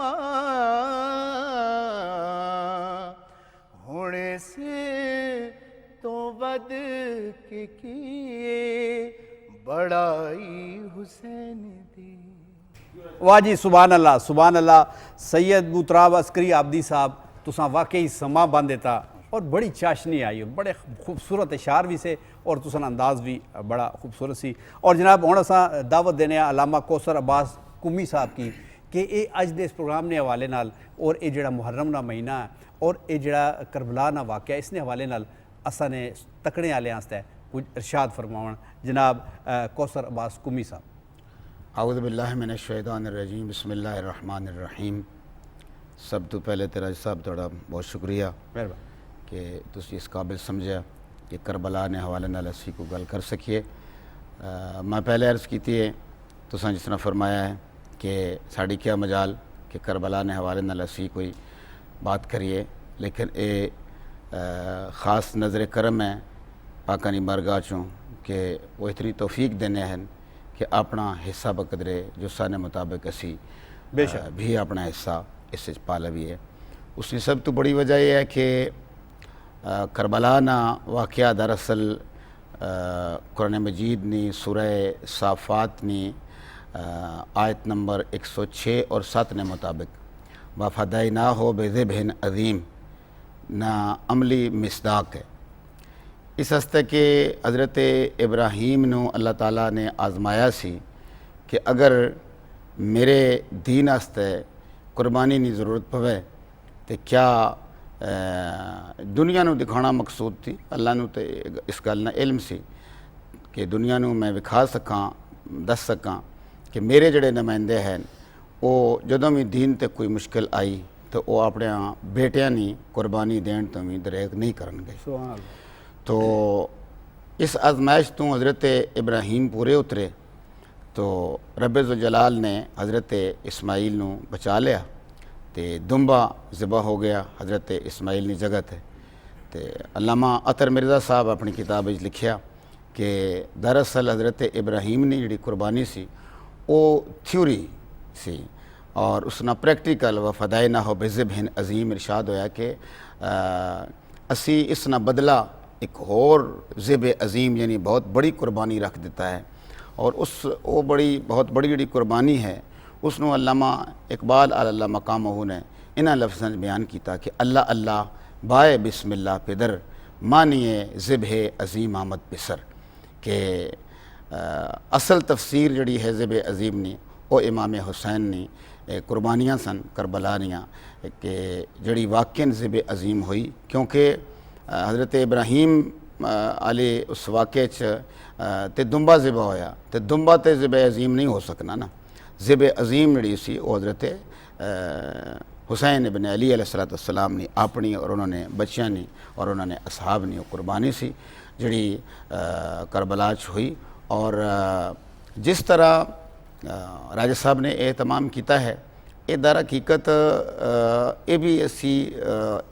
رحماں ہونے سے تو ود کے کیے بڑائی حسین دی. واہ جی سبحان اللہ. سید بوتراب عسکری عابدی صاحب تساں واقعی سما بن دیتا اور بڑی چاشنی آئی اور بڑے خوبصورت اشعار بھی سے اور تساں انداز بھی بڑا خوبصورت سی. اور جناب ہن اساں دعوت دینے علامہ کوثر عباس قمی صاحب کی کہ اے اج دے اس پروگرام نے حوالے نال اور اے جڑا محرم دا مہینہ ہے اور اے جڑا کربلا دا واقعہ اس نے حوالے نال اساں نے تکڑے والے واسطے کچھ ارشاد فرماون. جناب کوثر عباس قمی صاحب. اعوذ باللہ من الشیطان الرجیم بسم اللہ الرحمن الرحیم. سب تو پہلے تیرا صاحب تھوڑا بہت شکریہ مہربانی کہ تسی اس قابل سمجھا کہ کربلا نے حوالے نال اسی کو گل کر سکیے. میں پہلے عرض کیتی ہے تساں جس طرح فرمایا ہے کہ ساڑی کیا مجال کہ کربلا نے حوالے نال اسی کوئی بات کریے، لیکن اے خاص نظر کرم ہے پاکانی بارگاہ چوں کہ وہ اتنی توفیق دینے ہیں کہ اپنا حصہ بقدرے جو سانے مطابق اسی بے شک بھی اپنا حصہ اس سے پا لوی ہے. اس کی سب تو بڑی وجہ یہ ہے کہ کربلا نا واقعہ دراصل قرآن مجید نی سورہ صافات نی آیت نمبر 106 اور 7 نے مطابق وَفَدَيْنَاهُ بِذِبْحٍ عظیم نا عملی مصداق ہے. اس ہستے کہ حضرت ابراہیم نو اللہ تعالیٰ نے آزمایا سی کہ اگر میرے دین ہستے قربانی نی ضرورت پوے تو کیا دنیا نو دکھانا مقصود تھی. اللہ نو تے اس گل نہ علم سی کہ دنیا نو میں وکھا سکاں دس سکاں کہ میرے جڑے نمائندے ہیں وہ جدوں بھی دین تے کوئی مشکل آئی تو وہ اپنے بیٹیاں نی قربانی دین تو بھی دریغ نہیں کرن گے. سبحان اللہ. تو اس آزمائش تو حضرت ابراہیم پورے اترے تو رب ذوالجلال نے حضرت اسماعیل نو بچا لیا تے دمبا ذبح ہو گیا حضرت اسماعیل نی جگہ تے. علامہ عطر مرزا صاحب اپنی کتاب وچ لکھیا کہ دراصل حضرت ابراہیم نے جڑی قربانی سی وہ تھیوری سی اور اس نا پریکٹیکل وَفَدَيْنَاهُ بِذِبْحٍ عظیم ارشاد ہویا کہ اسی اس نا بدلہ ایک اور ذبح عظیم یعنی بہت بڑی قربانی رکھ دیتا ہے. اور اس وہ بہت بڑی جڑی قربانی ہے اس نو علامہ اقبال اللہ مقامہ نے انہاں لفظاں بیان کیتا کہ اللہ اللہ بائے بسم اللہ پدر مانیے ذبح عظیم آمد پسر. کہ اصل تفسیر جڑی ہے ذبح عظیم نی وہ امام حسین نی قربانیاں سن کربلانیاں کہ جڑی واقعاً ذبح عظیم ہوئی کیونکہ حضرت ابراہیم علیہ اس واقعے تے دمبا ذبح ہویا تے دمبا تے ذبح عظیم نہیں ہو سکنا نا. ذبح عظیم جڑی سی وہ حضرت حسین ابن علی علیہ السلام نے اپنی اور انہوں نے بچیاں نی اور انہوں نے اصحاب نی قربانی سی جڑی کربلا چ ہوئی. اور جس طرح راجہ صاحب نے اہتمام کیتا ہے یہ در حقیقت یہ بھی اسی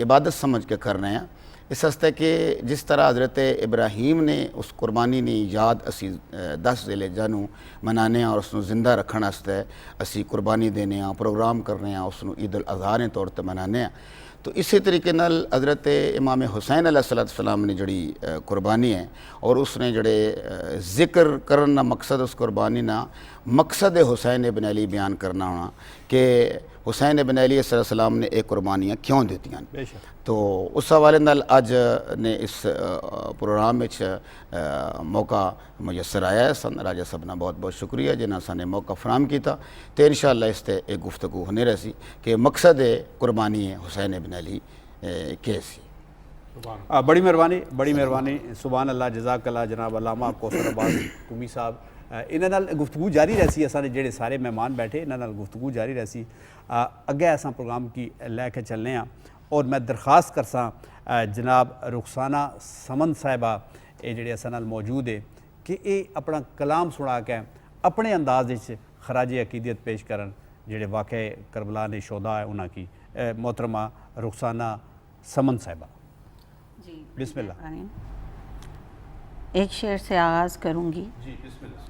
عبادت سمجھ کے کر رہے ہیں اس ہستے کہ جس طرح حضرت ابراہیم نے اس قربانی نے یاد اسی 10 ذی الحجہ نو منانے اور اس نو زندہ رکھن واسطے اسی قربانی دینے ہیں پروگرام کرنے ہیں اس نو عید الاضحیٰ نے طور تے منانے ہیں. تو اسی طریقے نال حضرت امام حسین علیہ السلام نے جڑی قربانی ہے اور اس نے جڑے ذکر کرنا مقصد اس قربانی نا مقصد حسین ابن علی بیان کرنا ہونا کہ حسین ابن علی علیہ السلام نے ایک قربانیاں کیوں دیتیاں. تو اس حوالے نال اج نے اس پروگرام وچ موقع میسر آیا ہے. سن راجہ صاحب نا بہت بہت شکریہ جنہاں سانے موقع فراہم کیتا تے انشاءاللہ اس تے ایک گفتگو ہونے رہی کہ مقصد قربانی ہے حسین ابن علی کیسی. بڑی مہربانی سبحان اللہ جزاک اللہ جناب علامہ کوثر عباس قمی صاحب. انہاں نال گفتگو جاری رہسی اساں نے جڑے سارے مہمان بیٹھے انہاں نال گفتگو جاری رہسی اگے اساں پروگرام کی لے کے چلنے ہاں. اور میں درخواست کرساں جناب رخسانہ سمن صاحبہ یہ جڑے اساں نال موجود ہے کہ یہ اپنا کلام سنا کے اپنے انداز وچ خراج عقیدت پیش کرن جڑے واقع کربلا نے شہداء ہے انہاں کی. محترمہ رخسانہ سمن صاحبہ جی بسم اللہ. ایک شعر سے آغاز کروں گی. جی بسم اللہ.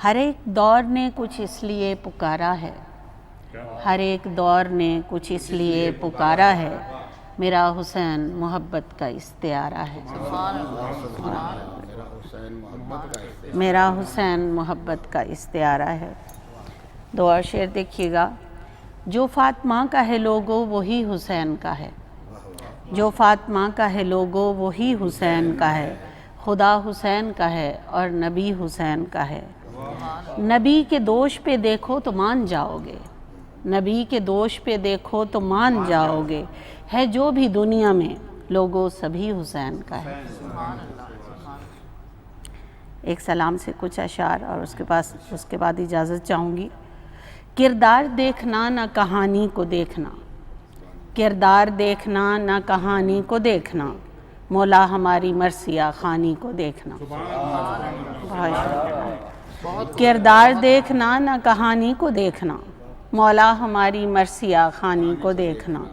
ہر ایک دور نے کچھ اس لیے پکارا ہے ہر ایک دور نے کچھ اس لیے پکارا ہے، میرا حسین محبت کا استعارہ ہے، میرا حسین محبت کا استعارہ ہے۔ دو اور شعر دیکھیے گا۔ جو فاطمہ کا ہے لوگو وہی حسین کا ہے، جو فاطمہ کا ہے لوگو وہی حسین کا ہے، خدا حسین کا ہے اور نبی حسین کا ہے۔ نبی کے دوش پہ دیکھو تو مان جاؤ گے، نبی کے دوش پہ دیکھو تو مان جاؤ گے، ہے جو بھی دنیا میں لوگو سبھی حسین کا ہے۔ ایک سلام سے کچھ اشعار اور اس کے بعد اجازت چاہوں گی۔ کردار دیکھنا نہ کہانی کو دیکھنا، کردار دیکھنا نہ کہانی کو دیکھنا، مولا ہماری مرثیہ خوانی کو دیکھنا۔ کردار دیکھنا نہ کہانی کو دیکھنا، مولا ہماری مرثیہ خوانی کو دیکھنا۔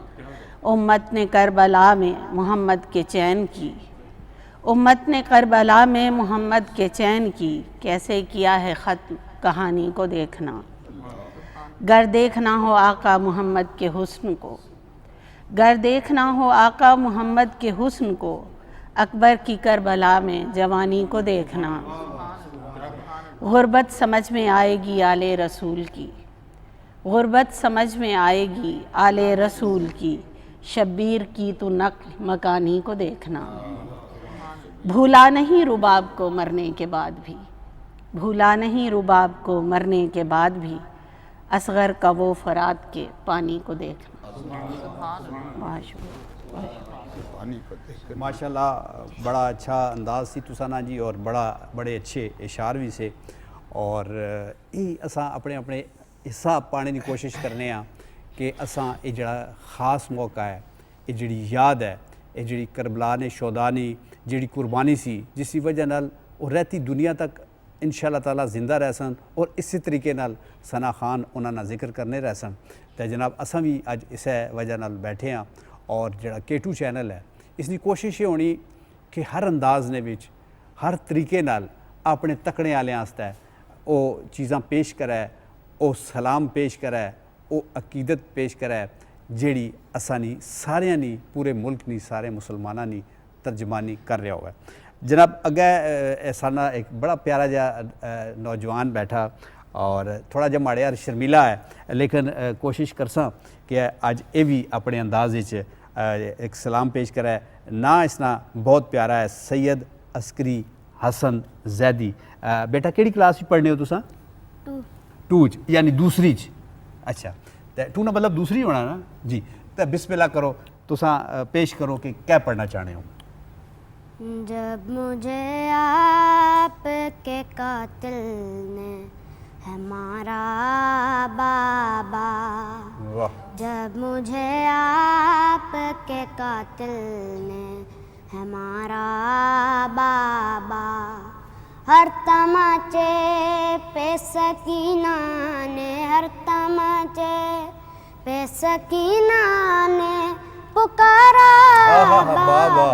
امت نے کربلا میں محمد کے چین کی، امت نے کربلا میں محمد کے چین کی، کیسے کیا ہے ختم کہانی کو دیکھنا۔ گر دیکھنا ہو آقا محمد کے حسن کو، گر دیکھنا ہو آقا محمد کے حسن کو، اکبر کی کربلا میں جوانی کو دیکھنا۔ غربت سمجھ میں آئے گی آل رسول کی، غربت سمجھ میں آئے گی آل رسول کی، شبیر کی تو نقل مکانی کو دیکھنا۔ بھولا نہیں رباب کو مرنے کے بعد بھی، بھولا نہیں رباب کو مرنے کے بعد بھی، اصغر کا وہ فرات کے پانی کو دیکھنا۔ ماشاءاللہ بڑا اچھا انداز سی تساں جی، اور بڑے اچھے اشعار بھی سے، اور یہ اساں اپنے حصہ پانے کی کوشش کرنے ہاں کہ اساں یہ جڑا خاص موقع ہے، یہ جڑی یاد ہے، یہ جڑی کربلا نے شہداء نے جڑی قربانی سی، جس کی وجہ نال وہ رہتی دنیا تک انشاءاللہ تعالیٰ زندہ رہ سن، اور اسی طریقے نال ثنا خان انہاں نا ذکر کرنے رہ سن۔ تو جناب اساں بھی اج اس وجہ نال بیٹھے ہاں، اور جڑا K2 چینل ہے اس کی کوشش یہ ہونی کہ ہر انداز نے وچ ہر طریقے نال اپنے تکڑے والے واسطے وہ چیزاں پیش کرے، وہ سلام پیش کرے، وہ عقیدت پیش کرے جیڑی اساں نی ساریاں نی پورے ملک نی سارے مسلماناں نی ترجمانی کر رہا ہوا ہے۔ جناب اگے سانا ایک بڑا پیارا جا نوجوان بیٹھا، اور تھوڑا جا ماڑے یار شرمیلا ہے، لیکن کوشش کرساں کہ اج یہ بھی اپنے انداز ایک سلام پیش کرے۔ نا اس نا بہت پیارا ہے، سید عسکری حسن زیدی۔ بیٹا کیڑی کلاس پڑھنے ہو تساں؟ 2 یعنی دوسری چ؟ اچھا، 2 نا مطلب دوسری ہونا نا جی۔ تو بسم اللہ کرو، تساں پیش کرو کہ کیا پڑھنا چاہنے ہو۔ جب مجھے آپ کے قاتل نے ہے مارا بابا، جب مجھے آپ کے قاتل نے ہے مارا بابا، ہر تماچے پہ سکینہ نے، ہر تماچے پہ سکینہ نے پکارا بابا،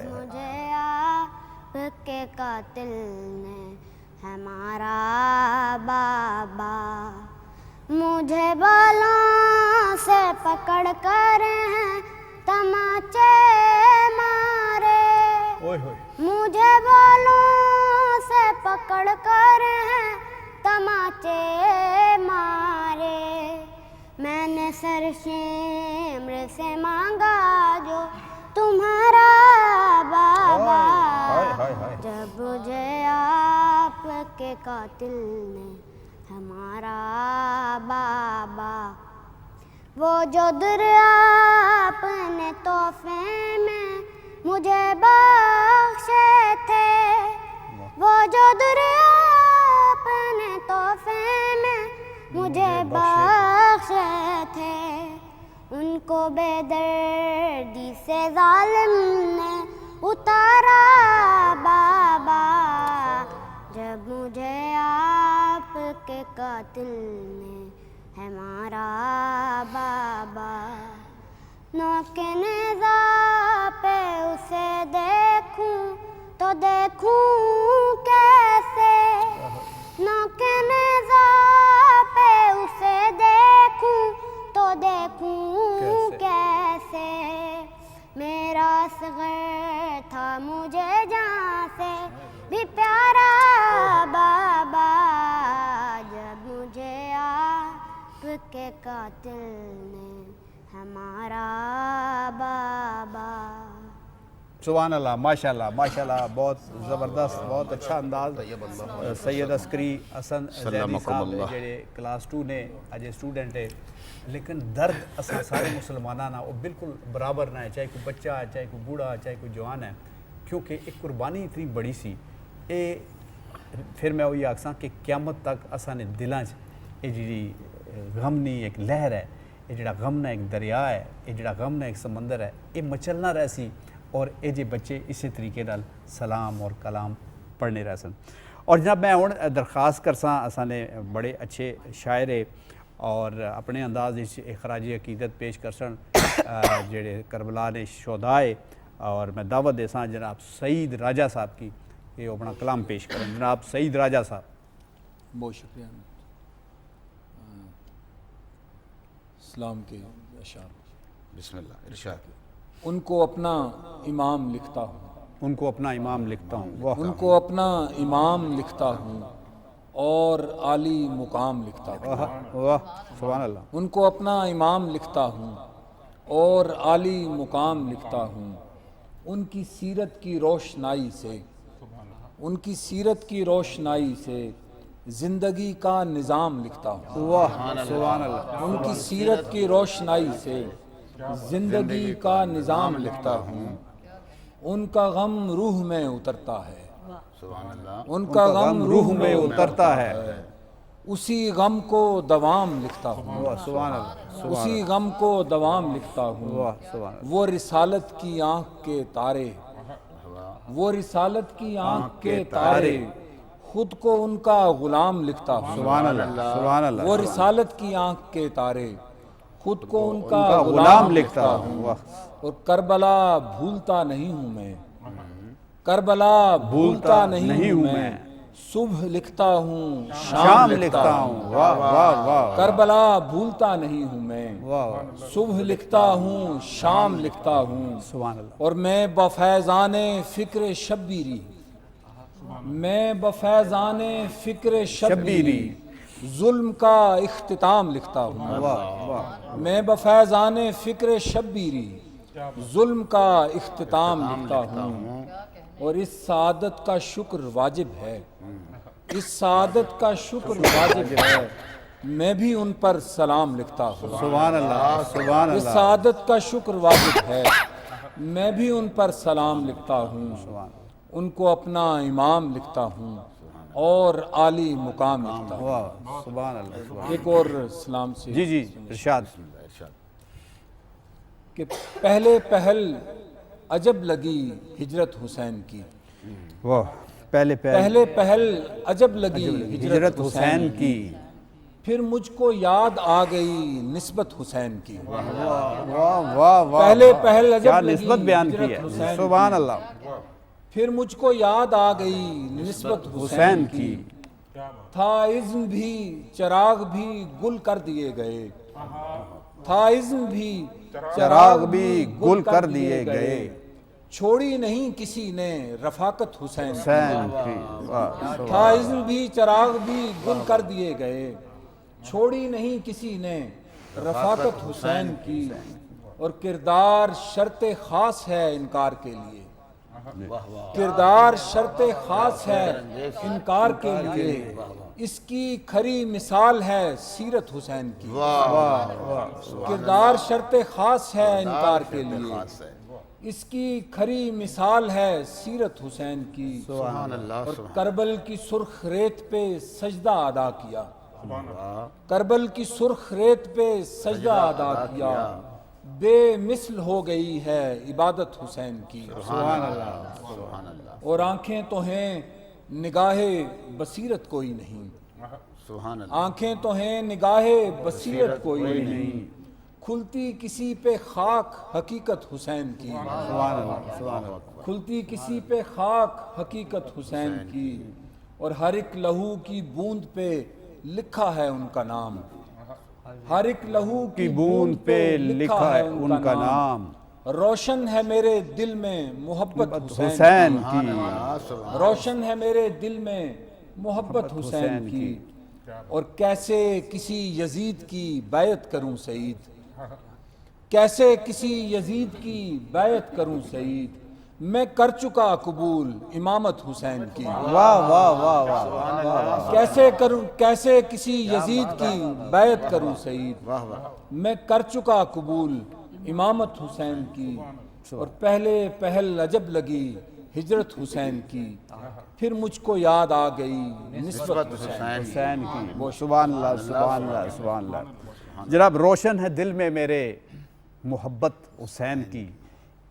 مجھے آپ کے قاتل نے ہے مارا بابا، مجھے بالوں سے پکڑ کر ہیں تماچے مارے، مجھے بالوں سے پکڑ کر ہیں تماچے مارے، میں نے سر شمر سے مانگا جو تمہارا بابا، جب مجھے آپ کے قاتل نے ہمارا بابا، وہ جو دریا اپنے تحفے میں مجھے بخشے تھے، وہ جو دریا اپنے تحفے میں مجھے بخشے تھے، ان کو بے دردی سے ظالم نے اتارا بابا، جب مجھے آپ کے قاتل نے ہے مارا بابا، نوک نیزہ پہ اسے دیکھوں تو دیکھوں کیسے، نوک نیزہ پہ اسے دیکھوں کیسے، میرا اصغر تھا مجھے جہاں سے بھی پیارا بابا، جب مجھے آپ کے قاتل نے ہمارا بابا۔ سبحان اللہ، ماشاء اللہ ماشاء اللہ، بہت زبردست، بہت اچھا انداز۔ سید عسکری حسن زیدی صاحب جڑے کلاس 2 نے اجے اسٹوڈنٹ ہے، لیکن درد اساں سارے مسلماناں نا وہ بالکل برابر نہ ہے، چاہے کوئی بچہ ہے، چاہے کوئی بوڑھا، چاہے کوئی جوان ہے، کیونکہ ایک قربانی اتنی بڑی سی۔ اے پھر میں وہی آکھساں کہ قیامت تک اساں نے دلاں چ یہ جڑی غمنی ایک لہر ہے، یہ جڑا غم نہ ایک دریا ہے، یہ جڑا غم نہ ایک سمندر ہے، یہ مچلنا رہ سی، اور اے جے بچے اسی طریقے نال سلام اور کلام پڑھنے رہ سن۔ اور جناب میں ہن درخواست کرساں، اساں نے بڑے اچھے شاعر اور اپنے انداز خراج عقیدت پیش کرسن جڑے کربلا نے شہدائے، اور میں دعوت دیساں جناب سعید راجہ صاحب کی یہ اپنا کلام پیش کریں۔ جناب سعید راجہ صاحب۔ بہت شکریہ۔ اسلام کے اشعار، بسم اللہ، ارشاد۔ ان کو اپنا امام لکھتا ہوں، ان کو اپنا امام لکھتا ہوں، واہ ان کو اپنا امام لکھتا ہوں اور عالی مقام لکھتا ہوں، واہ واہ، سبحان اللہ۔ ان کو اپنا امام لکھتا ہوں اور عالی مقام لکھتا ہوں، ان کی سیرت کی روشنائی سے، ان کی سیرت کی روشنائی سے زندگی کا نظام لکھتا ہوں، واہ سبحان اللہ۔ ان کی سیرت کی روشنائی سے زندگی کا نظام لکھتا ہوں، ان کا غم روح میں اترتا ہے، سبحان اللہ۔ ان کا غم روح میں اترتا ہے، اسی غم کو دوام لکھتا ہوں، واہ سبحان اللہ، اسی غم کو دوام لکھتا ہوں، واہ سبحان اللہ۔ وہ رسالت کی آنکھ کے تارے، وہ رسالت کی آنکھ کے تارے، خود کو ان کا غلام لکھتا ہوں، سبحان اللہ، سبحان اللہ۔ وہ رسالت کی آنکھ کے تارے، خود کو ان کا غلام لکھتا ہوں، واہ۔ اور کربلا بھولتا نہیں ہوں میں، کربلا بھولتا نہیں ہوں میں، صبح لکھتا ہوں شام لکھتا ہوں، واہ واہ واہ، کربلا بھولتا نہیں ہوں میں، واہ واہ، صبح لکھتا ہوں شام لکھتا ہوں، سبحان اللہ۔ اور میں بفیضان فکر شبیری، میں بفیضان فکر شبیری ظلم کا اختتام لکھتا ہوں، واہ واہ، میں بفیضان فکر شبیری ظلم کا اختتام لکھتا ہوں، اور اس سعادت کا شکر واجب ہے، اس سعادت کا شکر واجب ہے، میں بھی ان پر سلام لکھتا ہوں، سبحان اللہ، سبحان اس اللہ، سعادت کا شکر واجب ہے، میں بھی ان پر سلام لکھتا ہوں، ان کو اپنا امام لکھتا ہوں اور عالی مقام لکھتا ہوں۔ واہ سبحان اللہ، سبحان ایک اور سلام سے جی جی ارشاد۔ کہ پہلے پہل عجب لگی ہجرت حسین کی، واہ، پہلے پہلے پہل عجب لگی ہجرت حسین کی، پھر مجھ کو یاد آ گئی نسبت حسین کی، واہ واہ واہ، پہلے پہل عجب کیا لگی نسبت بیان کی ہجرت ہے، حسین سبحان اللہ، پھر مجھ کو یاد آ گئی نسبت حسین کی، تھا عزم بھی چراغ بھی گل کر دیے گئے، تھا عزم بھی چراغ بھی گل کر دیے گئے، چھوڑی نہیں کسی نے رفاقت حسین کی، حسین کی، واہ تھا عزم بھی چراغ بھی گل کر دیے گئے، چھوڑی نہیں کسی نے رفاقت حسین کی، اور کردار شرط خاص ہے انکار کے لیے، کردار شرط خاص ہے انکار کے لیے، اس کی کھری مثال ہے سیرت حسین کی، کردار شرط خاص ہے انکار کے لیے، اس کی کھری مثال ہے سیرت حسین کی، سبحان اللہ، اور کربل کی سرخ ریت پہ سجدہ ادا کیا، کربل کی سرخ ریت پہ سجدہ ادا کیا، بے مثل ہو گئی ہے عبادت حسین کی، سبحان اللہ، سبحان اللہ، اور آنکھیں تو ہیں نگاہ بصیرت کوئی نہیں، سبحان اللہ، آنکھیں تو ہیں نگاہ بصیرت کوئی نہیں، کھلتی کسی پہ خاک حقیقت حسین کی، سبحان اللہ، سبحان اللہ، کھلتی کسی پہ خاک حقیقت حسین کی، اور ہر ایک لہو کی بوند پہ لکھا ہے ان کا نام، ہر ایک لہو کی بوند پہ لکھا ہے ان کا نام، روشن ہے میرے دل میں محبت حسین کی، روشن ہے میرے دل میں محبت حسین کی، اور کیسے کسی یزید کی بیعت کروں سعید، کیسے کسی یزید کی بیعت کروں سعید، میں کر چکا قبول امامت حسین کی، واہ واہ واہ واہ، کیسے کسی یزید کی بیعت کروں سعید، میں کر چکا قبول امامت حسین کی، اور پہلے پہل عجب لگی ہجرت حسین کی، پھر مجھ کو یاد آ گئی نسبت حسین کی، سبحان اللہ سبحان اللہ سبحان اللہ۔ جناب روشن ہے دل میں میرے محبت حسین کی،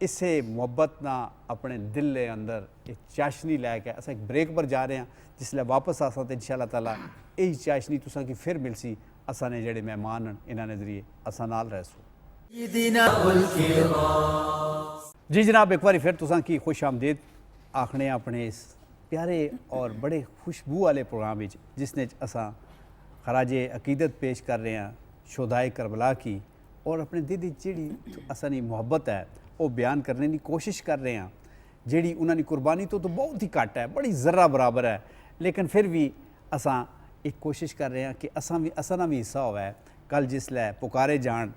اس سے محبت نہ اپنے دل کے اندر ایک چاشنی لے کے اسا ایک بریک پر جا رہے ہیں، جس لئے واپس آسا تو انشاءاللہ تعالیٰ یہی چاشنی تساں کی پھر مل سی، اسا نے جڑے مہمان ہیں انہاں نے ذریعے اسا نال رہ سو۔ جی جناب ایک بار پھر تساں کی خوش آمدید آکھنے اپنے اس پیارے اور بڑے خوشبو والے پروگرام وچ، جس نے اساں خراج عقیدت پیش کر رہے ہیں شہدائے کربلا کی، اور اپنے دل جیڑی اسانی محبت ہے وہ بیان کرنے کی کوشش کر رہے ہیں، جیڑی انہوں نے قربانی تو بہت ہی کٹ ہے، بڑی ذرہ برابر ہے، لیکن پھر بھی اساں ایک کوشش کر رہے ہیں کہ اساں بھی حصہ ہوا ہے۔ کل جس لئے پکارے جان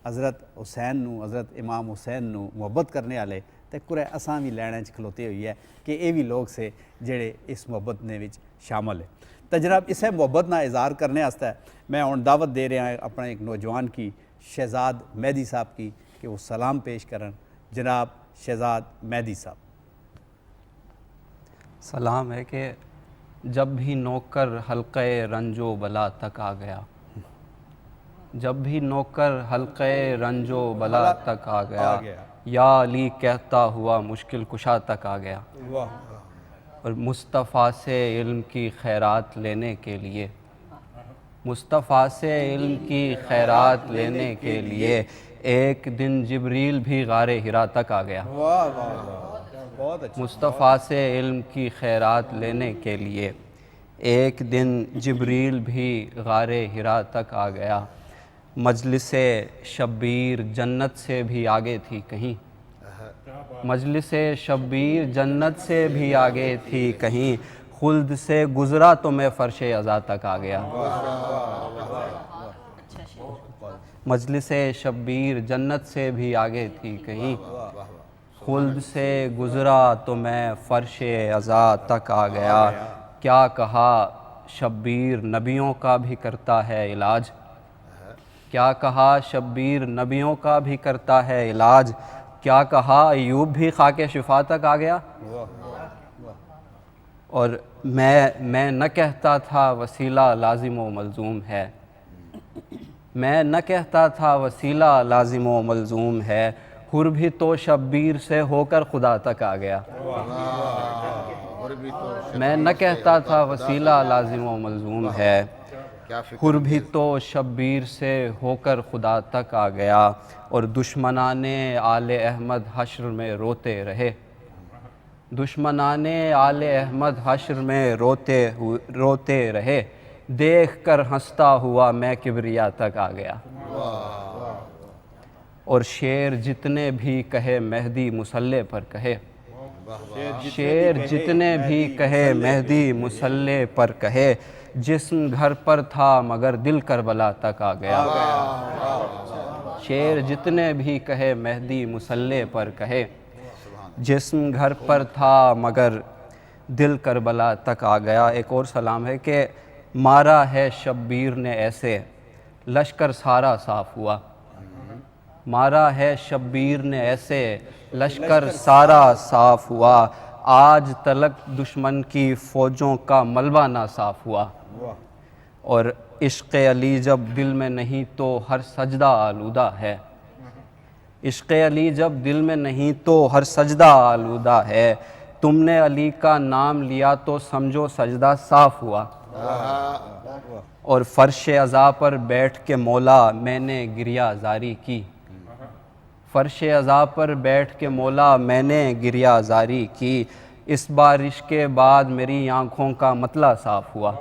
حضرت حسین نو، حضرت امام حسین نو محبت کرنے والے، تے کرے اساں بھی لینے کھلوتے ہوئی ہے کہ یہ بھی لوگ سے جڑے اس محبت نے وچ شامل ہے۔ تو جناب اسے محبت نہ اظہار کرنے واسطے میں ہن دعوت دے رہا ہوں اپنے ایک نوجوان کی، شہزاد مہدی صاحب کی، کہ وہ سلام پیش کرن۔ جناب شہزاد مہدی صاحب۔ سلام ہے کہ جب بھی نوکر حلقہ رنج و بلا تک آ گیا، جب بھی نوکر حلقہ رنج و بلا تک آ گیا، یا علی کہتا ہوا مشکل کشا تک آ گیا، اور مصطفیٰ سے علم کی خیرات لینے کے لیے، مصطفیٰ سے علم کی خیرات لینے کے لیے ایک دن جبریل بھی غار ہرا تک آ گیا، مصطفیٰ سے علم کی خیرات لینے کے لیے ایک دن جبریل بھی غار ہرا تک آ گیا، مجلس شبیر جنت سے بھی آگے تھی کہیں، مجلس شبیر جنت سے بھی آگے تھی کہیں، خلد سے گزرا تو میں فرش عزا تک آ گیا، مجلس شبیر جنت سے بھی آگے تھی کہیں، خلد سے گزرا تو میں فرش عزا تک آ گیا، کیا کہا شبیر نبیوں کا بھی کرتا ہے علاج، کیا کہا شبیر نبیوں کا بھی کرتا ہے علاج، کیا کہا ایوب بھی خاک شفا تک آ گیا، اور میں نہ کہتا تھا وسیلہ لازم و ملزوم ہے، میں نہ کہتا تھا وسیلہ لازم و ملزوم ہے، حر بھی تو شبیر سے ہو کر خدا تک آ گیا، میں نہ کہتا تھا وسیلہ لازم و ملزوم ہے، حر بھی تو شبیر سے ہو کر خدا تک آ گیا، اور دشمنان آل احمد حشر میں روتے رہے، دشمنان آل احمد حشر میں روتے رہے، دیکھ کر ہنستا ہوا میں کبریا تک آ گیا، اور شیر جتنے بھی کہے مہدی مسلح پر کہے، شیر جتنے بھی کہے مہدی مسلح پر کہے، جسم گھر پر تھا مگر دل کربلا تک آ گیا، شیر جتنے بھی کہے مہدی مسلح پر کہے، جسم گھر پر تھا مگر دل کربلا تک آ گیا۔ ایک اور سلام ہے کہ مارا ہے شبیر نے ایسے لشکر سارا صاف ہوا، مارا ہے شبیر نے ایسے لشکر سارا صاف ہوا، آج تلک دشمن کی فوجوں کا ملبہ نہ صاف ہوا، اور عشق علی جب دل میں نہیں تو ہر سجدہ آلودہ ہے، عشق علی جب دل میں نہیں تو ہر سجدہ آلودہ ہے، تم نے علی کا نام لیا تو سمجھو سجدہ صاف ہوا، اور فرش عزا پر بیٹھ کے مولا میں نے گریہ زاری کی، فرش عزا پر بیٹھ کے مولا میں نے گریہ زاری کی، اس بارش کے بعد میری آنکھوں کا مطلع صاف ہوا،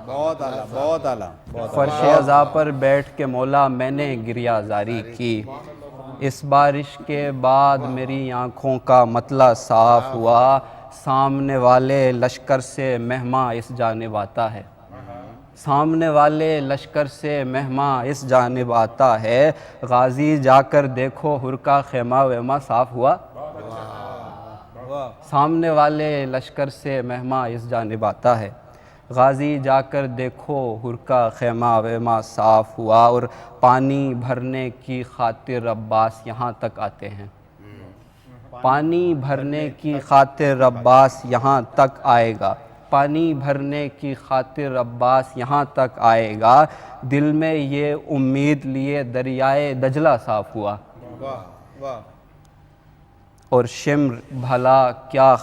بہت اعلیٰ، بہت اعلیٰ، بہت فرش ازا پر بیٹھ کے مولا میں نے گریہ زاری کی، اس بارش کے بعد میری آنکھوں کا مطلع صاف ہوا، سامنے والے لشکر سے مہماں اس جانب آتا ہے، سامنے والے لشکر سے مہماں اس جانب آتا ہے، غازی جا کر دیکھو حر کا خیمہ ویمہ صاف ہوا، سامنے والے لشکر سے مہماں اس جانب آتا ہے، غازی جا کر دیکھو حر کا خیمہ ویمہ صاف ہوا، اور پانی بھرنے کی خاطر عباس یہاں تک آتے ہیں، پانی بھرنے کی خاطر عباس یہاں تک آئے گا، پانی بھرنے کی خاطر عباس یہاں تک آئے گا، دل میں یہ امید لیے دریائے دجلہ صاف ہوا، اور شمر بھلا کیا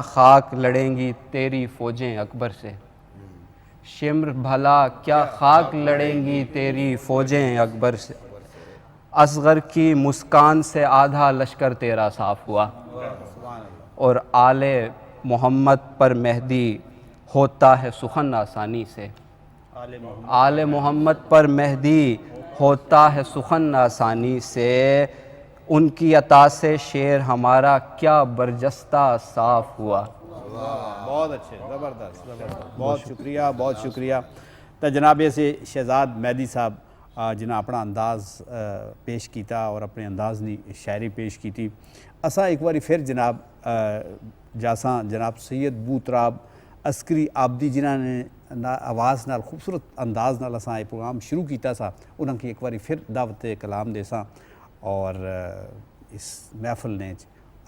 خاک لڑیں گی تیری فوجیں اکبر سے، شمر بھلا کیا خاک لڑیں گی تیری فوجیں اکبر سے، اصغر کی مسکان سے آدھا لشکر تیرا صاف ہوا، اور آل محمد پر مہدی ہوتا ہے سخن آسانی سے، آل محمد پر مہدی ہوتا ہے سخن آسانی سے، ان کی عطا سے شعر ہمارا کیا برجستہ صاف ہوا۔ بہت اچھے، زبردست، بہت شکریہ، بہت شکریہ۔ تو جناب ایسے شہزاد مہدی صاحب جنہاں اپنا انداز پیش کیتا اور اپنے انداز دی شاعری پیش کیتی، اساں ایک باری پھر جناب جاساں جناب سید بوتراب عسکری آبدی جنہاں نے آواز نال خوبصورت انداز نال اساں یہ پروگرام شروع کیتا سا، انہاں کی ایک باری پھر دعوت کلام دے ساں، اور اس محفل نے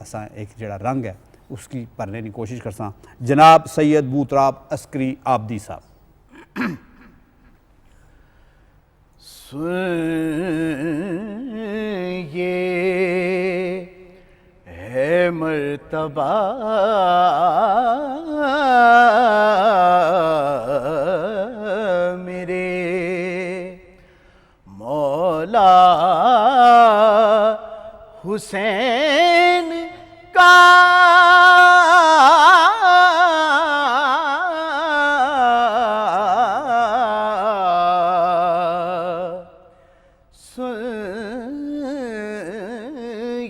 اساں ایک جڑا رنگ ہے اس کی بھرنے کی کوشش کرساں۔ جناب سید بوتراب عسکری آبدی صاحب۔ یہ ہے مرتبہ میرے مولا حسین کا،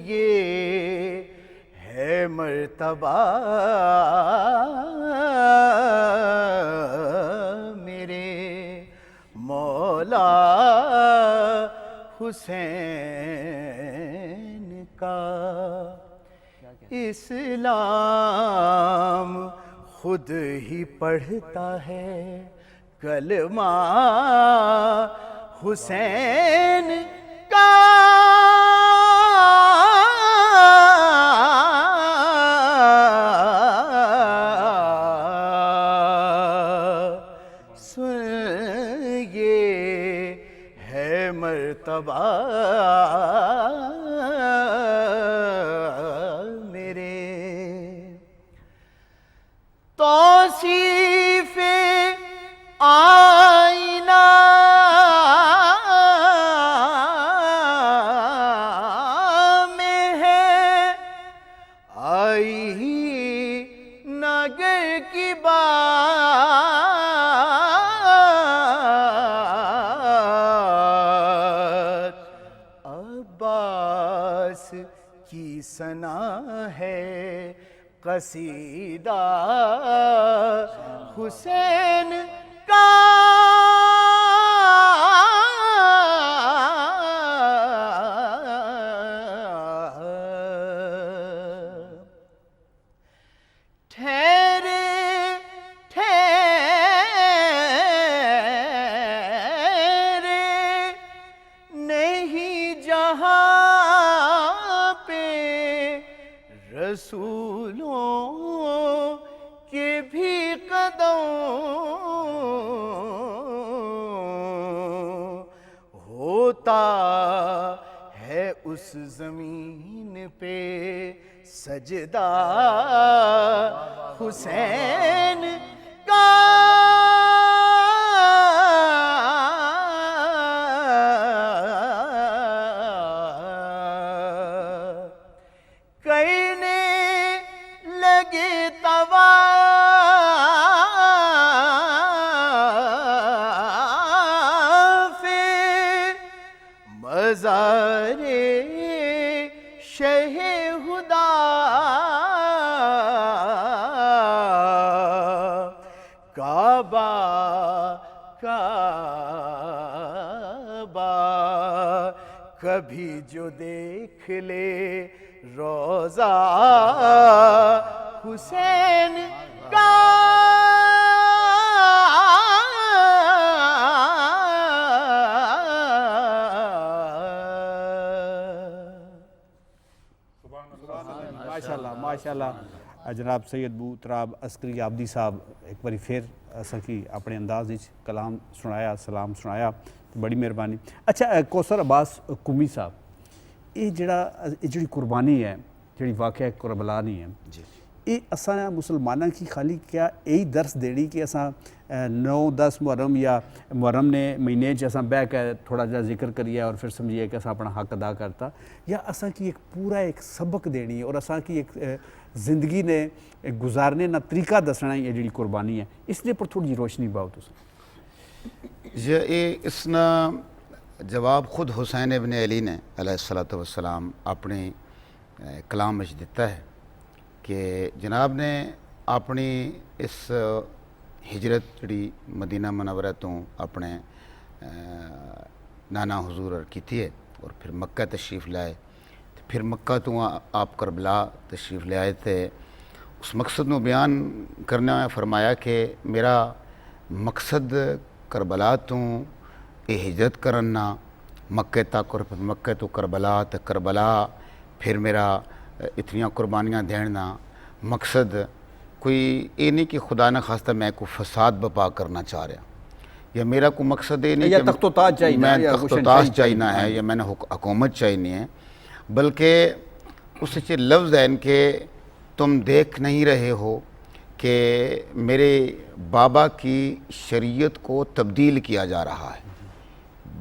یہ ہے مرتبہ میرے مولا حسین کا، اسلام خود ہی پڑھتا ہے کلمہ حسین کا، یہ ہے مرتبہ میرے، توصیف آئینہ میں ہے، آئی نگر کی بات، عباس کی ثنا ہے قصیدہ حسین کا، ٹھہرے ٹھہرے نہیں جہاں پہ رسولوں کے بھی قدم، ہوتا ہے اس زمین پہ سجدہ حسین کا، کرنے لگے طواف مزار شہ ہدا کعبہ کعبہ کبھی جو دیکھ لے روضہ حسین کا ماشاءاللہ جناب سید بو تراب عسکری عابدی صاحب ایک باری پھر اساں کی اپنے انداز وچ کلام سنایا، سلام سنایا، بڑی مہربانی۔ اچھا کوثر عباس قمی صاحب، یہ جڑی قربانی ہے، جڑی واقعہ کربلا نہیں ہے، یہ اساں مسلمانوں کی خالی کیا یہی درس دینی کہ اساں 9-10 محرم یا محرم نے مہینے اساں بہ کے تھوڑا جا ذکر کریے اور پھر سمجھیے کہ اساں اپنا حق ادا کرتا، یا اساں کی ایک پورا ایک سبق دینی اور اساں کی ایک زندگی نے گزارنے نا طریقہ دسنا یہ جڑی قربانی ہے، اس لیے پر تھوڑی روشنی باؤ تو یہ اس نا جواب خود حسین ابن علی نے علیہ الصلوۃ والسلام اپنے کلام وچ دیتا ہے کہ جناب نے اپنی اس ہجرت جڑی مدینہ منورہ تو اپنے نانا حضور کی تھی ہے اور پھر مکہ تشریف لائے، پھر مکہ تو آپ کربلا تشریف لے آئے تھے۔ اس مقصد نو بیان کرنے میں فرمایا کہ میرا مقصد کربلا تو یہ ہجرت کرنا مکہ تک اور پھر مکہ تو کربلا تک کربلا، پھر میرا اتنیاں قربانیاں دینا مقصد کوئی یہ نہیں کہ خدا نہ خواستہ میں کو فساد بپا کرنا چاہ رہا، یا میرا کوئی مقصد یہ نہیں یا کہ تخت و تاج چاہیے میں یا تخت و تاج چاہینا ہے یا میں نے حکومت چاہیے ہے، بلکہ اس سے لفظ ہے کہ تم دیکھ نہیں رہے ہو کہ میرے بابا کی شریعت کو تبدیل کیا جا رہا ہے۔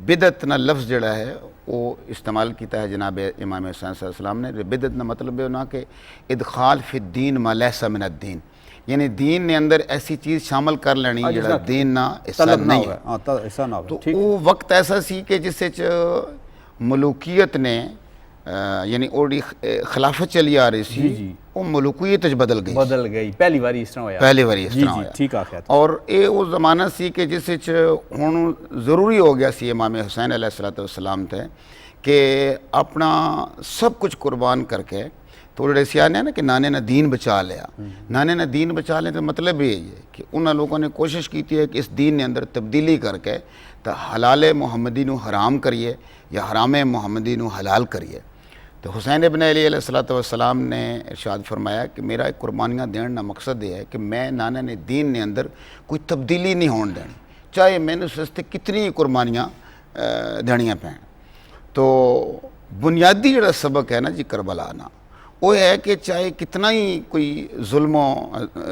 بدعت نہ لفظ جڑا ہے وہ استعمال کیتا ہے جناب امام حسین صلی اللہ علیہ وسلم نے۔ بدعت نہ مطلب ہے نا کہ ادخال فی الدین ما لیس من الدین، یعنی دین نے اندر ایسی چیز شامل کر لینی جڑا دین نہ حصہ نہیں ہے۔ تو وہ وقت ایسا سی کہ جس سے ملوکیت نے یعنی اوڑی خلافت چلی آ رہی سی، وہ ملوکیت بدل گئی، پہلی باری اس طرح ہویا، پہلی باری اس طرح ہویا، ٹھیک آخیا۔ اور یہ وہ زمانہ سی کہ جس سے ہوں ضروری ہو گیا سی امام حسین علیہ الصلوۃ والسلام تے کہ اپنا سب کچھ قربان کر کے تو جڑے سیانے ہیں نا کہ نانے نے دین بچا لیا، نانے نے دین بچا لیا تو مطلب یہ ہے کہ انہاں لوگوں نے کوشش کی ہے کہ اس دین نے اندر تبدیلی کر کے تو حلال محمدی نو حرام کریے یا حرام محمدی نو حلال کریے۔ تو حسین ابن علی علیہ الصلوۃ والسلام نے ارشاد فرمایا کہ میرا ایک قربانیاں دینا مقصد یہ ہے کہ میں نانا نے دین نے اندر کوئی تبدیلی نہیں ہون دینی، چاہے میں نے اس سے کتنی قربانیاں دینیاں پیں۔ تو بنیادی جڑا سبق ہے نا جی کربلا نا، وہ ہے کہ چاہے کتنا ہی کوئی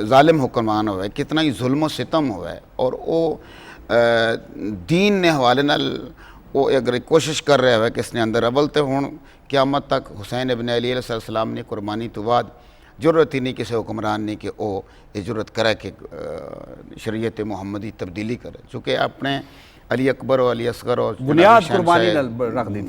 ظالم حکمران ہوئے، کتنا ہی ظلم و ستم ہوئے، اور وہ دین نے حوالے نال وہ اگر کوشش کر رہے ہوئے کہ اس نے اندر اول تے ہون قیامت تک حسین ابن علی علیہ السلام نے قربانی تو بعد ضرورت ہی نہیں کسی حکمران نے کہ وہ ضرورت کرے کہ شریعت محمدی تبدیلی کرے، چونکہ اپنے علی اکبر اور علی اصغر اور بنیاد قربانی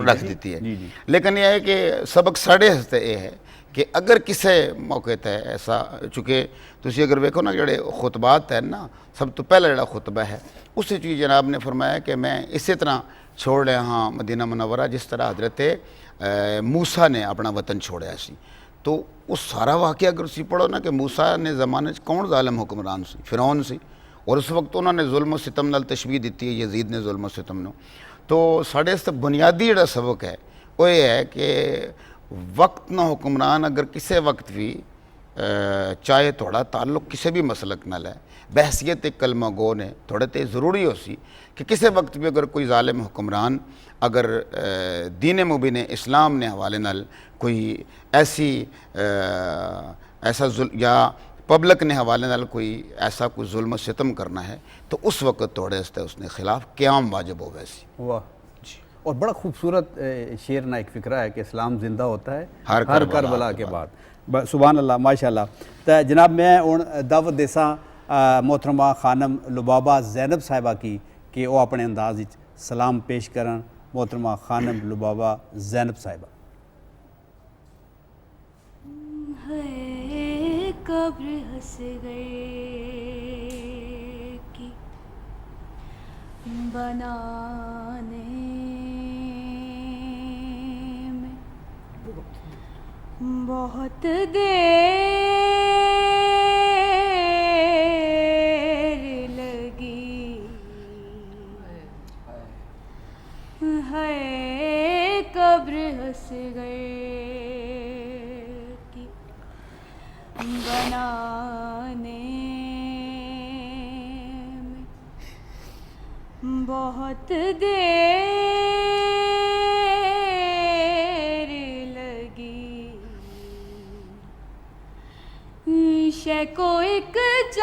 رکھ دیتی ہے۔ لیکن یہ ہے کہ سبق ساڑھے ہستے یہ ہے کہ اگر کسی موقع تے ایسا، چونکہ تسی اگر ویکھو نا جڑے خطبات ہیں نا، سب تو پہلا جڑا خطبہ ہے اس سے جناب نے فرمایا کہ میں اسی طرح چھوڑ رہا ہاں مدینہ منورہ جس طرح حضرت موسیٰ نے اپنا وطن چھوڑیا سی۔ تو اس سارا واقعہ اگر اسی پڑھو نا کہ موسیٰ نے زمانے کون ظالم حکمران سی؟ فرعون سی، اور اس وقت انہوں نے ظلم و ستم نال تشبیہ دیتی ہے، یزید نے ظلم و ستم نو۔ تو ساڑھے اس بنیادی جڑا سبق ہے وہ یہ ہے کہ وقت نہ حکمران اگر کسی وقت بھی چاہے تھوڑا تعلق کسی بھی مسلک نال ہے، بحثیت ایک کلمہ گو نے تھوڑے تے ضروری ہو سی کہ کسی وقت بھی اگر کوئی ظالم حکمران اگر دین مبین اسلام نے حوالے نال کوئی ایسا یا پبلک نے حوالے نال کوئی ایسا کوئی ظلم و ستم کرنا ہے تو اس وقت تھوڑے اس نے خلاف قیام واجب ہو ویسی۔ واہ، اور بڑا خوبصورت شعر نا ایک فکرہ ہے کہ اسلام زندہ ہوتا ہے ہر کربلا کے بعد۔ سبحان اللہ، ماشاءاللہ۔ تو جناب میں ہوں دعوت دیساں محترمہ خانم لبابہ زینب صاحبہ کی کہ وہ اپنے انداز سلام پیش کرن محترمہ خانم لبابہ زینب صاحبہ۔ ہے قبر ہنس گئے کی بنانے میں بہت دیر لگی ہے قبر ہنس گئے کی بنانے میں بہت دیر لگی شے کو ایک چاند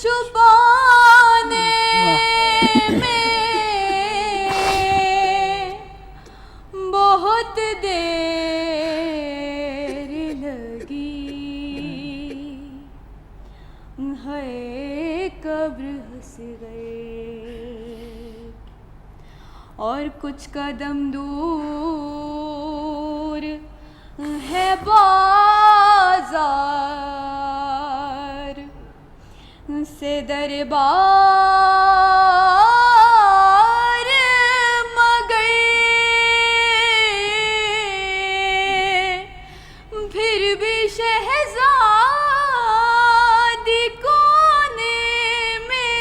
چھپانے میں بہت دیر لگی ہے قبر ہنس گئے اور کچھ قدم دور ہے بازار سے دربار مگر پھر بھی شہزادی کونے میں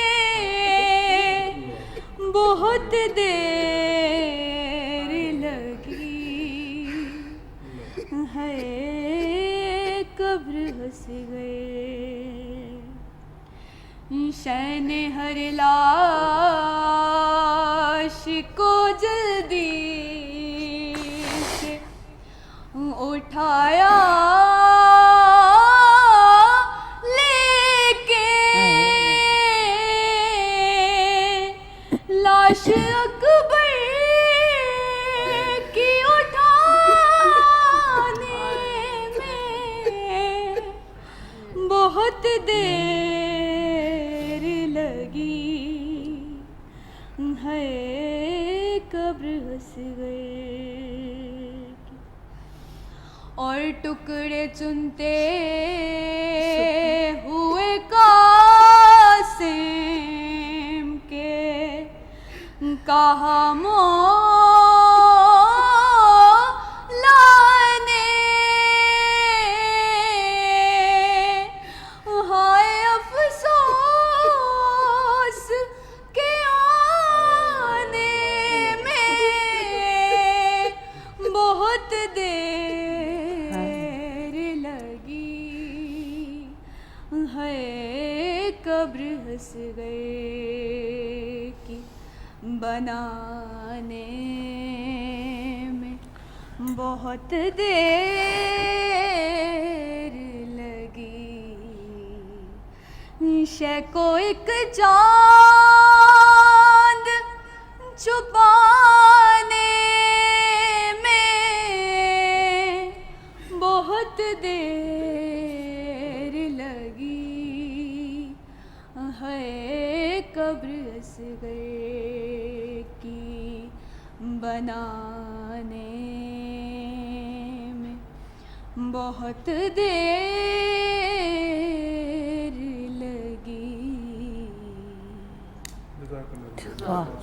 بہت دیر لگی ہے قبر ہنس گئے شین ہر لاش کو جلدی سے اٹھایا لاش اکبر کی اٹھانے میں بہت دیر لگی ہے قبر ہنس گئے اور ٹکڑے چنتے ہوئے قاسم کے کہا مولا نے ہائے افسوس کے آنے میں بہت دیر لگی ہے قبر ہنس گئے کی بنانے میں بہت دیر لگی شے کو ایک چاند چھپانے میں بہت دیر لگی ہے قبر ہنس گئے کی بنانے میں بہت دیر لگی۔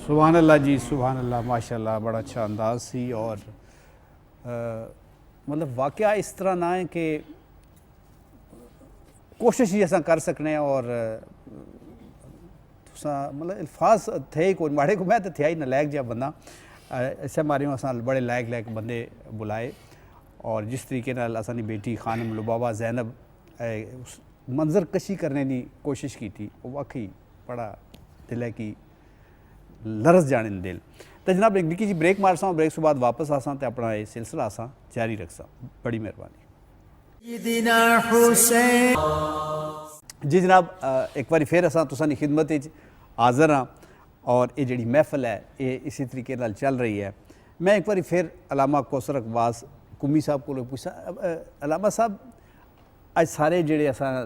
سبحان اللہ جی، سبحان اللہ، ماشاءاللہ، بڑا اچھا انداز سی۔ اور مطلب واقعہ اس طرح نہ ہے کہ کوشش ہی ایسا کر سکنے اور مطلب الفاظ تھے کوئی ماڑے کو میں تو تھیا ہی نہ لائق جا بندہ ایسے ہمارے اساں بڑے لائق بندے بلائے اور جس طریقے نال اسانی بیٹی خانم لبابہ زینب منظر کشی کرنے کی کوشش کی تھی، وہ واقعی بڑا دل ہے کہ لرز جانے دل۔ تو جناب ایک نکی جی بریک مار ساں، بریک سے بعد واپس آساں تے اپنا یہ سلسلہ آساں جاری رکھ ساں۔ بڑی مہربانی جی جناب، ایک باری پھر اساں تساں دی خدمت وچ حاضر ہاں اور یہ جڑی محفل ہے یہ اسی طریقے نال چل رہی ہے۔ میں ایک باری پھر علامہ کوثر اقباس کمی صاحب کو پوچھا، علامہ صاحب اج سارے جڑے اساں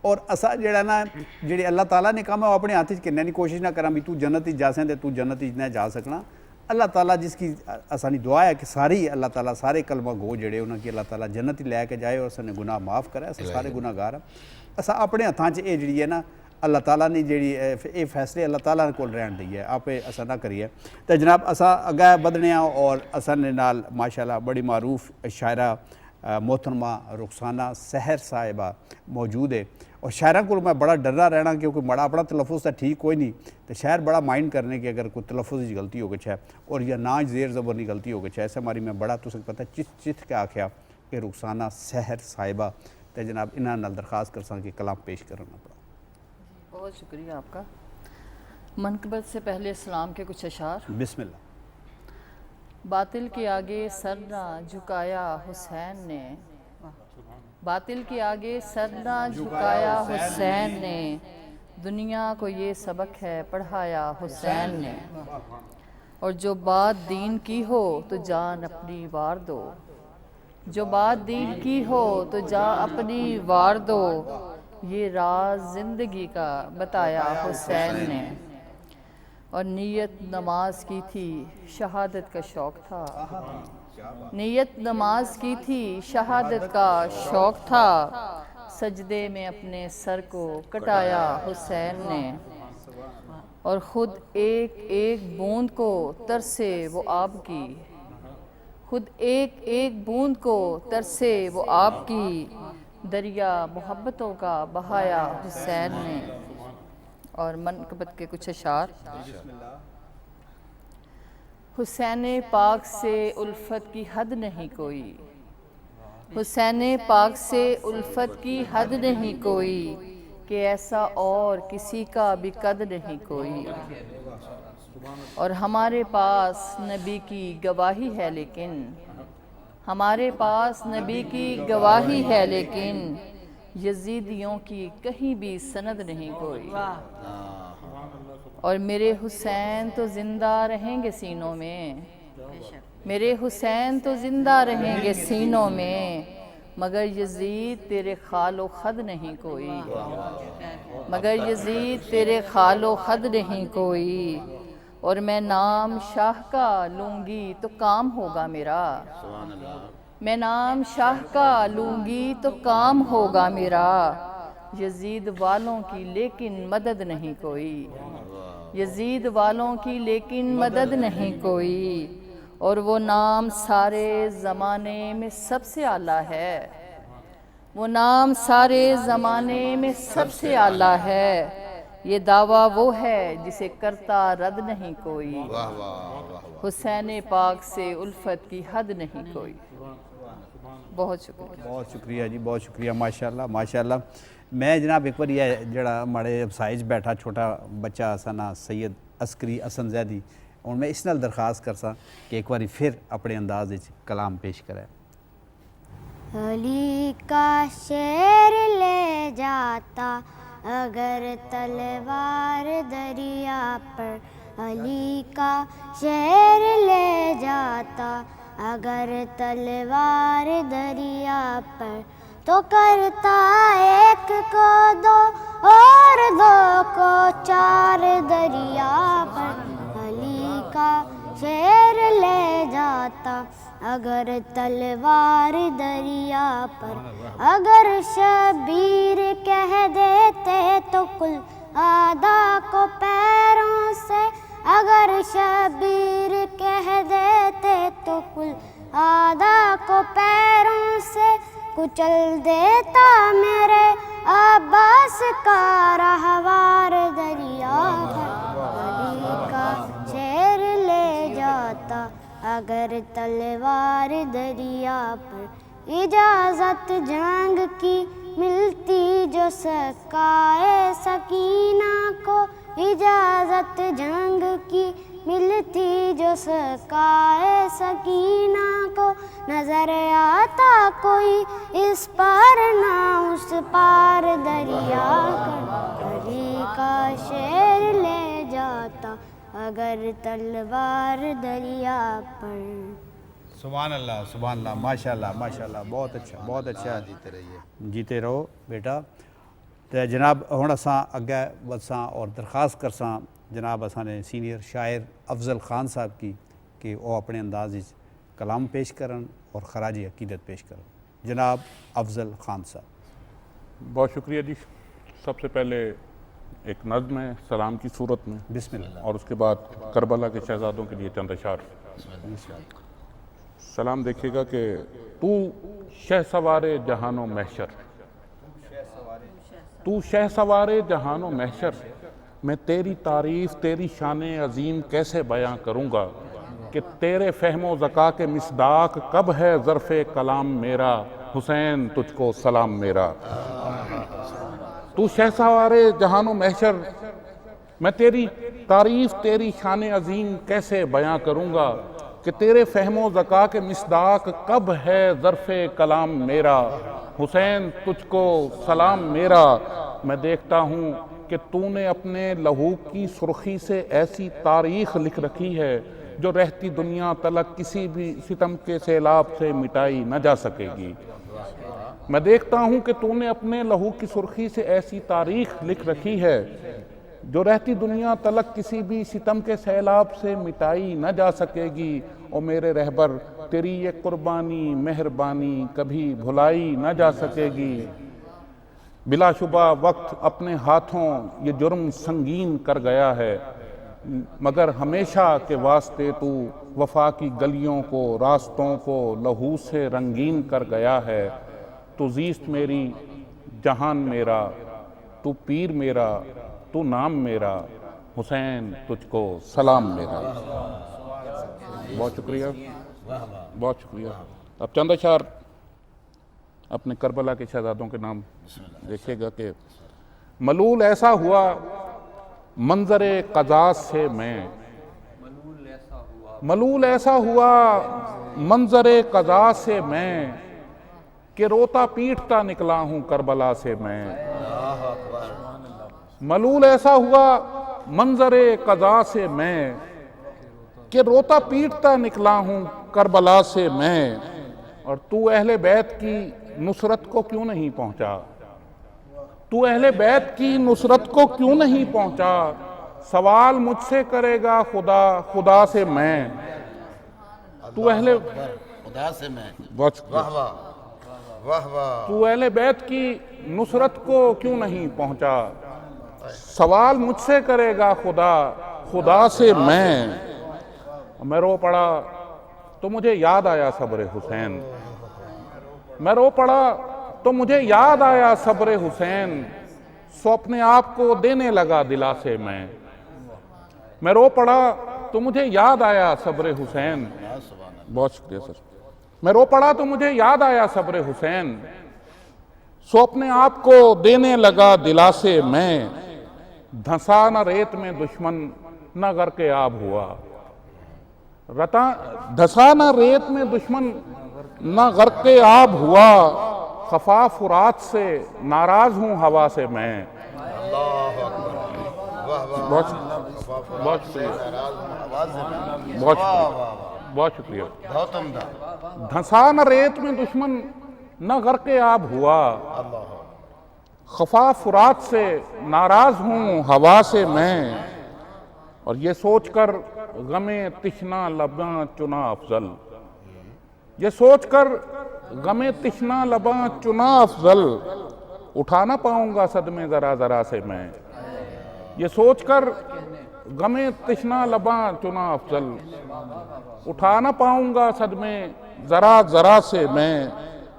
اور اسا جڑا نا جڑی اللہ تعالیٰ نے کام ہے وہ اپنے ہاتھ کرنے کی کوشش نہ کراں بھی تو جنت جا سیں تو جنت نہ جا سکنا. اللہ تعالیٰ جس کی اسانی دعا ہے کہ ساری اللہ تعالیٰ سارے کلمہ گو جڑے انہوں کی اللہ تعالیٰ جنت لے کے جائے اور اسنے گناہ معاف کرے. اسا سارے گناہ گار ہیں. اسا اپنے ہاتھاں چ جڑی ہے نا اللہ تعالیٰ نے جڑی یہ فیصلے اللہ تعالیٰ کو رہن دی ہے آپ اسا نہ کریے. تو جناب اسا اگے بدنے ہاں اور اساں نال ماشاءاللہ بڑی معروف شاعرہ محترمہ رخسانہ سحر صاحبہ موجود ہے. اور شاعرہ کو میں بڑا ڈرنا رہنا کیونکہ بڑا اپنا تلفظ تو ٹھیک کوئی نہیں تو شاعر بڑا مائنڈ کرنے کی اگر کوئی تلفظ کی غلطی ہو گئی ہے اور یا نہ زیر زبر کی غلطی ہو گئی ہے. ایسے ہماری میں بڑا تو سے پتہ چت کے آکھیا کہ رخسانہ سحر صاحبہ تو جناب انہاں نال درخواست کرساں کہ کلام پیش کرنا پڑا. بہت شکریہ آپ کا. منقبت سے پہلے اسلام کے کچھ اشعار. بسم اللہ. باطل کے آگے سر نہ جھکایا حسین نے، باطل کے آگے سر نہ جھکایا حسین نے، دنیا کو یہ سبق ہے پڑھایا حسین نے. اور جو بات دین کی ہو تو جان اپنی وار دو، جو بات دین کی ہو تو جان اپنی وار دو، یہ راز زندگی کا بتایا حسین نے. اور نیت نماز کی تھی شہادت کا شوق تھا، نیت نماز کی تھی شہادت کا شوق تھا، سجدے میں اپنے سر کو کٹایا حسین نے. اور خود ایک ایک بوند کو ترسے وہ آب کی، خود ایک ایک بوند کو ترسے وہ آب کی، دریا محبتوں کا بہایا حسین نے. اور منقبت کے کچھ اشعار. حسین پاک سے الفت کی حد نہیں کوئی، حسین پاک سے الفت کی حد نہیں کوئی، کہ ایسا اور کسی کا بھی قد نہیں کوئی. اور ہمارے پاس نبی کی گواہی ہے لیکن، ہمارے پاس نبی کی گواہی ہے لیکن، یزیدیوں کی کہیں بھی سند نہیں کوئی. اور میرے حسین تو زندہ رہیں گے سینوں میں، میرے حسین تو زندہ رہیں گے سینوں میں، مگر یزید تیرے خال و خد نہیں کوئی، مگر یزید تیرے خال و خد نہیں کوئی. اور میں نام شاہ کا لوں گی تو کام ہوگا میرا، میں نام شاہ کا لوں گی تو کام ہوگا میرا، یزید والوں کی لیکن مدد نہیں کوئی، یزید والوں کی لیکن مدد نہیں کوئی. اور وہ نام سارے زمانے میں سب سے اعلیٰ ہے، وہ نام سارے زمانے میں سب سے اعلیٰ ہے، یہ دعویٰ وہ ہے جسے کرتا رد نہیں کوئی، حسین پاک سے الفت کی حد نہیں کوئی. بہت شکریہ. بہت شکریہ جی، بہت شکریہ. ماشاءاللہ ماشاءاللہ. میں جناب ایک بار یہ جڑا ہمارے سائز بیٹھا چھوٹا بچہ سنا سید عسکری حسن زیدی، اور میں اس نال درخواست کرسا کہ ایک باری پھر اپنے انداز کلام پیش کرے. علی کا شیر لے جاتا اگر تلوار دریا پر، علی کا شیر لے جاتا اگر تلوار دریا پر، تو کرتا ایک کو دو اور دو کو چار دریا پر. علی کا شیر لے جاتا اگر تلوار دریا پر، اگر شبیر کہہ دیتے تو کل آدھا کو پیروں سے، اگر شبیر کہہ دیتے تو کل آدھا کو پیروں سے، کچل دیتا میرے عباس کا رہوار دریا پر. علی کا شیر لے جاتا اگر تلوار دریا پر، اجازت جنگ کی ملتی جو سکائے سکینہ کو، اجازت جنگ کی ملتی جو سکائے سکینہ کو، نظر آتا کوئی اس پار نہ اس پار دریا کر. علی کا شیر لے جاتا اگر تلوار دریا پر. سبحان اللہ سبحان اللہ. ماشاءاللہ ماشاءاللہ. بہت اچھا بہت اچھا. جیتے رہو بیٹا. تو جناب ہوں اساں اگے ودساں اور درخواست کرساں جناب اساں نے سینئر شاعر افضل خان صاحب کی کہ وہ اپنے انداز کلام پیش کرن اور خراج عقیدت پیش کرن. جناب افضل خان صاحب. بہت شکریہ جی. سب سے پہلے ایک نظم ہے سلام کی صورت میں, بسم اللہ. اور اس کے بعد کربلا کے شہزادوں کے لیے چند اشعار. سلام دیکھیے گا کہ تو شہ سوار جہان و محشر, تو شہ سوار جہان و محشر, میں تیری تعریف تیری شان عظیم کیسے بیاں کروں گا کہ تیرے فہم و ذکا کے مصداق کب ہے ظرف کلام میرا, حسین تجھ کو سلام میرا. تو شہ سوار جہان و محشر, میں تیری تعریف تیری شان عظیم کیسے بیاں کروں گا کہ تیرے فہم و ذکا کے مصداق کب ہے ظرف کلام میرا, حسین تجھ کو سلام میرا. میں دیکھتا ہوں کہ تو نے اپنے لہو کی سرخی سے ایسی تاریخ لکھ رکھی ہے جو رہتی دنیا تلک کسی بھی ستم کے سیلاب سے مٹائی نہ جا سکے گی. میں دیکھتا ہوں کہ تو نے اپنے لہو کی سرخی سے ایسی تاریخ لکھ رکھی ہے جو رہتی دنیا تلک کسی بھی ستم کے سیلاب سے مٹائی نہ جا سکے گی. اور میرے رہبر تیری یہ قربانی مہربانی کبھی بھلائی نہ جا سکے گی. بلا شبہ وقت اپنے ہاتھوں یہ جرم سنگین کر گیا ہے, مگر ہمیشہ کے واسطے تو وفا کی گلیوں کو راستوں کو لہو سے رنگین کر گیا ہے. تو زیست میری جہان میرا, تو پیر میرا, تو نام میرا, حسین تجھ کو سلام میرا. بہت شکریہ, بہت شکریہ. اب چند اشعار اپنے کربلا کے شہزادوں کے نام دیکھیے گا کہ ملول ایسا ہوا منظر قضا سے میں, ملول ایسا ہوا منظر قضا سے میں کہ روتا پیٹتا نکلا ہوں کربلا سے میں. ملول ایسا ہوا منظر قضا سے میں کہ روتا پیٹتا نکلا ہوں کربلا سے میں. اور تو اہل بیت کی نصرت کو کیوں نہیں پہنچا, تو اہل بیت کی نصرت کو کیوں نہیں پہنچا, سوال مجھ سے کرے گا خدا خدا سے میں. تو اہل خدا سے میں, تو اہل بیت کی نصرت کو کیوں نہیں پہنچا, سوال مجھ سے کرے گا خدا خدا سے میں. میں رو پڑا تو مجھے یاد آیا صبر حسین, میں رو پڑا تو مجھے یاد آیا صبر حسین, سو اپنے آپ کو دینے لگا دلاسے میں. میں رو پڑا تو مجھے یاد آیا صبر حسین. بہت شکریہ سر. میں رو پڑا تو مجھے یاد آیا صبر حسین, سو اپنے آپ کو دینے لگا دلاسے میں. دھنسا نہ ریت میں دشمن نہ غرق آب ہوا, دھسا نہ ریت میں دشمن نہ غرق آب ہوا, خفا فرات سے ناراض ہوں ہوا سے میں. بہت شکریہ, بہت شکریہ. دھسا نہ ریت میں دشمن نہ غرق آب ہوا, خفا فرات سے ناراض ہوں ہوا سے میں. اور یہ سوچ کر غم تشنا لباں چنا افضل, یہ سوچ کر غم تشنا لباں چنا افضل, اٹھا نہ پاؤں گا صدمے ذرا ذرا سے میں. یہ سوچ کر غم تشنا لباں چنا افضل, اٹھا نہ پاؤں گا صدمے ذرا ذرا سے میں.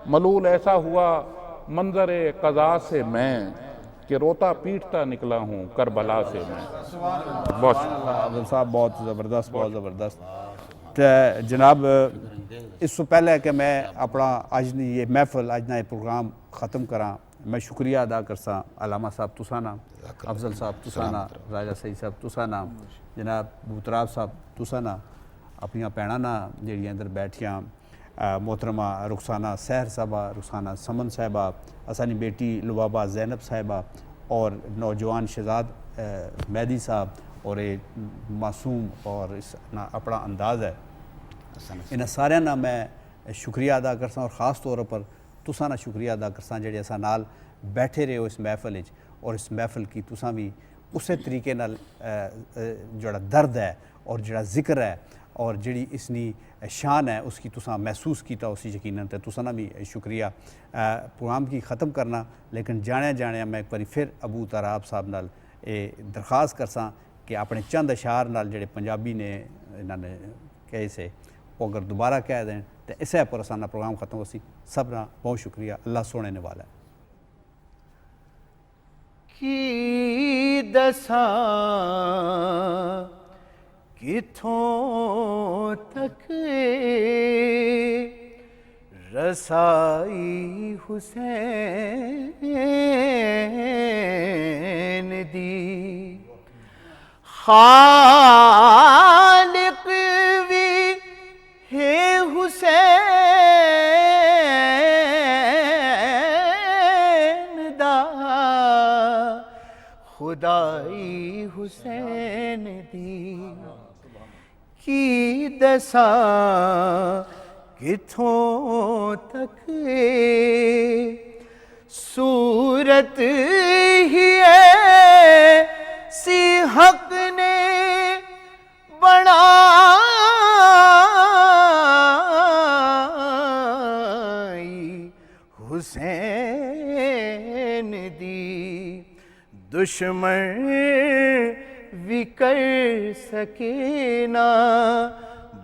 ملول ایسا ہوا منظر قضا سے میں کہ روتا پیٹتا نکلا ہوں کربلا سے میں. بہت عبدل صاحب بہت زبردست, بہت زبردست. جناب اس سے پہلے کہ میں اپنا اج یہ محفل اج یہ پروگرام ختم کراں, میں شکریہ ادا کرساں علامہ صاحب تسانا, افضل صاحب تسانا, راجہ سعید صاحب تسانا, جناب بوتراب صاحب تسانا, اپنی بھیناں جہڑیاں اندر بیٹھیاں, محترمہ رخسانہ سحر صاحبہ, رخسانہ سمن صاحبہ, اسانی بیٹی لبابہ زینب صاحبہ, اور نوجوان شہزاد مہدی صاحب, اور معصوم اور اس اپنا انداز ہے, انہاں سارے میں شکریہ ادا کرساں. اور خاص طور پر تساں شکریہ ادا کرساں جڑے اساں نال بیٹھے رہے ہو اس محفل وچ اور اس محفل کی تساں بھی اسی طریقے نال جڑا درد ہے اور جڑا ذکر ہے اور جڑی اس نی شان ہے اس کی تساں محسوس کیتا اسی یقیناً تے تساں نا بھی شکریہ پروگرام کی ختم کرنا لیکن جانیا میں ایک باری پھر ابو تراب صاحب نال درخواست کرساں کہ اپنے چند اشعار نال جڑے پنجابی نے انہاں نے کہے سے وہ اگر دوبارہ کہہ دیں تو اسے پر اسانا پروگرام ختم ہو سی سب نا بہت شکریہ اللہ سونے نے والا ہے کی دساں کتھوں تک رسائی حسین دی خالق بھی ہے حسین دا خدائی حسین دی کی دساں کتھوں تک صورت ہی سی حق نے بنائی حسین دی دشمن بھی کر سکے نہ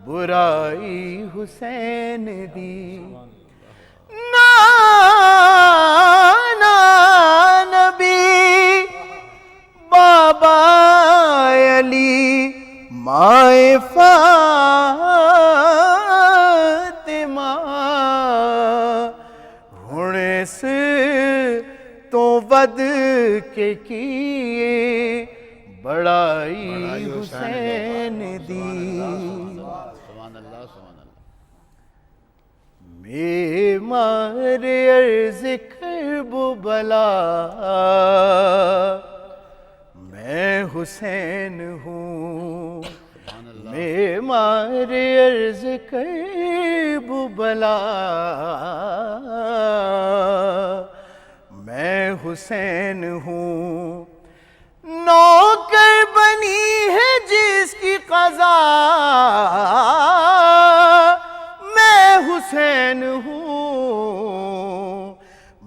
برائی حسین دی نانا نبی بابا علی مائے فاطمہ ہن اس تو ود کے کیے بڑائی حسین دی معمار عرض کرب و بلا میں حسین ہوں معمار عرض کرب و بلا میں حسین ہوں نوکر بنی ہے جس کی قضا میں حسین ہوں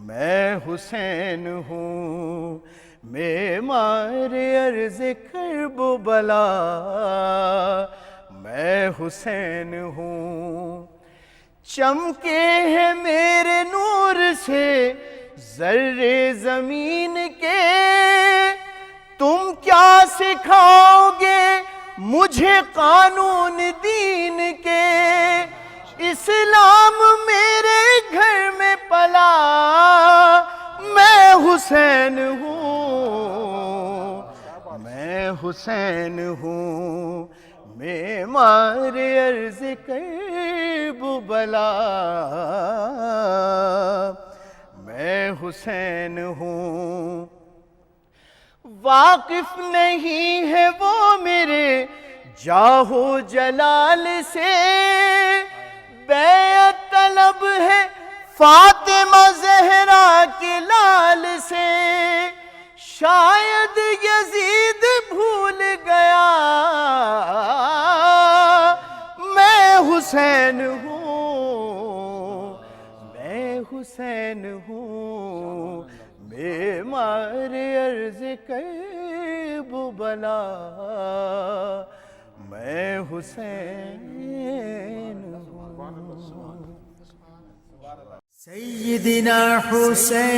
میں حسین ہوں معمار عرض کرب و بلا میں حسین ہوں چمکے ہیں میرے نور سے ذرے زمین کے تم کیا سکھاؤ گے مجھے قانون دین کے اسلام میرے گھر میں پلا میں حسین ہوں میں حسین ہوں معمار عرض کرب و بلا میں حسین ہوں واقف نہیں ہے وہ میرے جاہو جلال سے بیعت طلب ہے فاطمہ زہرا کے لال سے شاید یزید بھول گیا میں حسین ہوں میں حسین ہوں معمار عرض کرب و بلا میں حسین ہوں سیدنا حسین